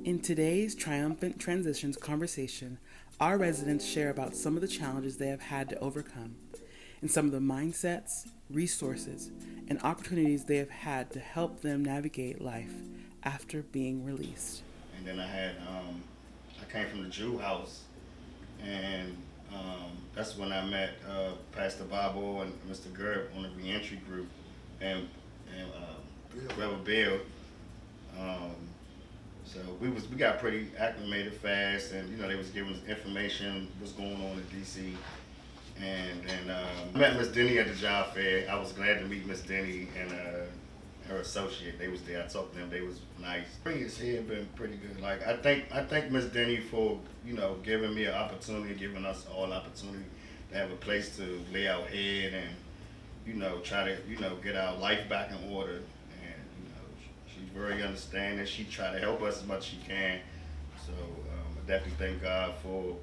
In today's Triumphant Transitions conversation, our residents share about some of the challenges they have had to overcome and some of the mindsets, resources, and opportunities they have had to help them navigate life after being released. And then I came from the Jew house, and that's when I met Pastor Bobo and Mr. Gerb on the reentry group, and Reverend Bill. So we got pretty acclimated fast, and they was giving us information what's going on in DC. And I met Miss Denny at the job fair. I was glad to meet Miss Denny and her associate. They was there. I talked to them. They was nice. Previous here been pretty good. Like I thank Miss Denny for giving me an opportunity, giving us all an opportunity to have a place to lay our head and try to get our life back in order. She's very understanding. She try to help us as much as she can. So I definitely thank God for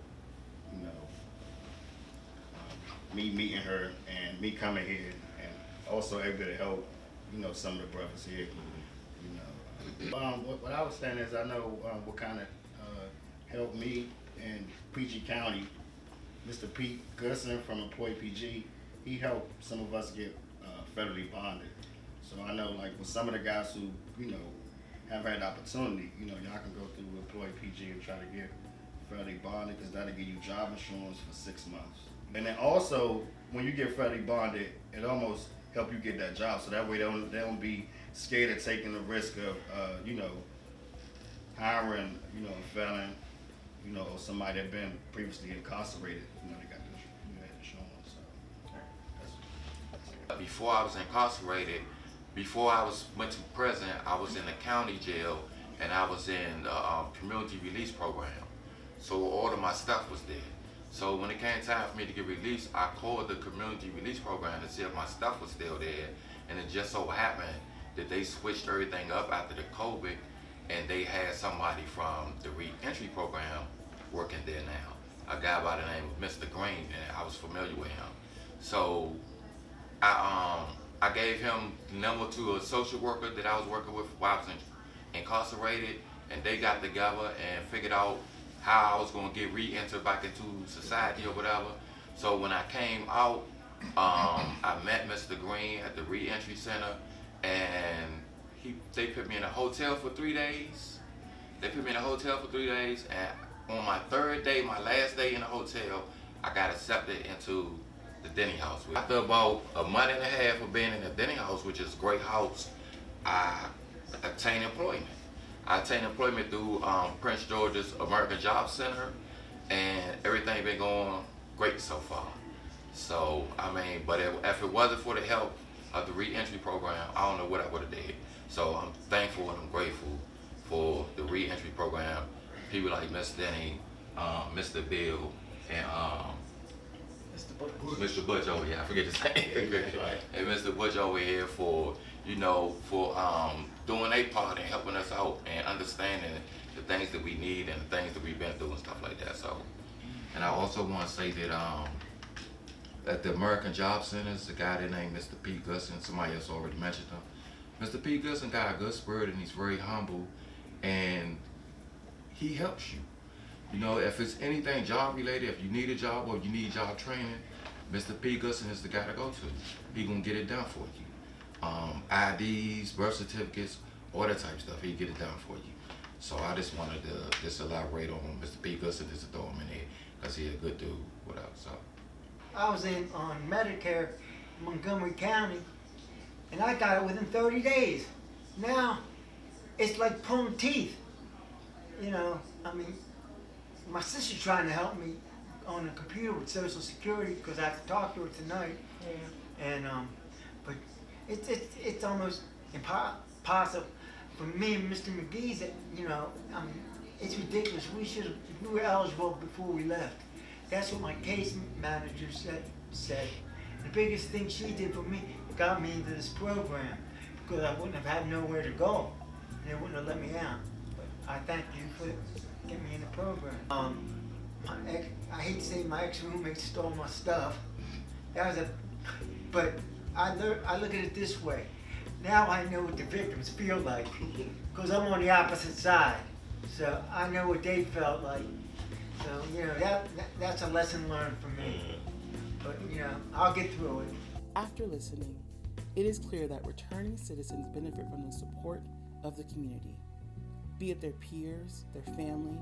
me meeting her and me coming here, and also able to help some of the brothers here. What I was saying is I know what kind of helped me in PG County. Mr. Pete Gusson from Employee PG, he helped some of us get federally bonded. So I know, like, with some of the guys who, have had the opportunity, y'all can go through Employee PG and try to get federally bonded, because that'll give you job insurance for 6 months. And then also, when you get federally bonded, it almost help you get that job. So that way they don't be scared of taking the risk of, hiring, a felon, or somebody that been previously incarcerated. They got the insurance. So before I was incarcerated, before I went to prison, I was in the county jail, and I was in the community release program. So all of my stuff was there. So when it came time for me to get released, I called the community release program to see if my stuff was still there. And it just so happened that they switched everything up after the COVID, and they had somebody from the re-entry program working there now. A guy by the name of Mr. Green, and I was familiar with him. So I gave him the number to a social worker that I was working with while I was incarcerated, and they got together and figured out how I was going to get re-entered back into society or whatever. So when I came out, I met Mr. Green at the re-entry center, and they put me in a hotel for 3 days. And on my third day, my last day in the hotel, I got accepted into the Denny house. After about a month and a half of being in the Denny house, which is a great house, I obtained employment. I obtained employment through Prince George's American Job Center, and everything been going great so far. So, but if it wasn't for the help of the re-entry program, I don't know what I would have did. So I'm thankful and I'm grateful for the re-entry program. People like Miss Denny, Mr. Bill, and Mr. Butch over here. I forget his name. Right. And Mr. Butch over here for doing their part and helping us out and understanding the things that we need and the things that we've been through and stuff like that. So, and I also want to say that at the American Job Centers, the guy that named Mr. Pete Gusson, somebody else already mentioned him. Mr. Pete Gusson got a good spirit, and he's very humble, and he helps you. If it's anything job related, if you need a job or you need job training, Mr. P. Gusson is the guy to go to. He gonna get it done for you. IDs, birth certificates, all that type of stuff. He get it done for you. So I just wanted to just elaborate on Mr. P. Gusson, just to throw him in there, because he's a good dude, whatever. So I was on Medicare, Montgomery County, and I got it within 30 days. Now, it's like pulling teeth. My sister's trying to help me on the computer with Social Security, because I have to talk to her tonight. Yeah. And but it's almost impossible for me and Mr. McGee's. It's ridiculous. We were eligible before we left. That's what my case manager said. The biggest thing she did for me, got me into this program, because I wouldn't have had nowhere to go, and they wouldn't have let me out. But I thank you for getting me in the program. I hate to say my ex-roommate stole my stuff. But I look at it this way. Now I know what the victims feel like, because I'm on the opposite side. So I know what they felt like. So, that's a lesson learned for me. But, I'll get through it. After listening, it is clear that returning citizens benefit from the support of the community, be it their peers, their family,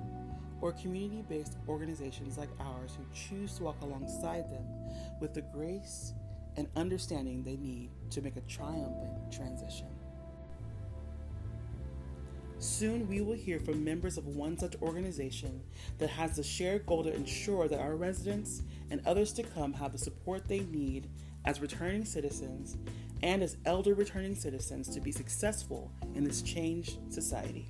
or community-based organizations like ours who choose to walk alongside them with the grace and understanding they need to make a triumphant transition. Soon we will hear from members of one such organization that has the shared goal to ensure that our residents and others to come have the support they need as returning citizens and as elder returning citizens to be successful in this changed society.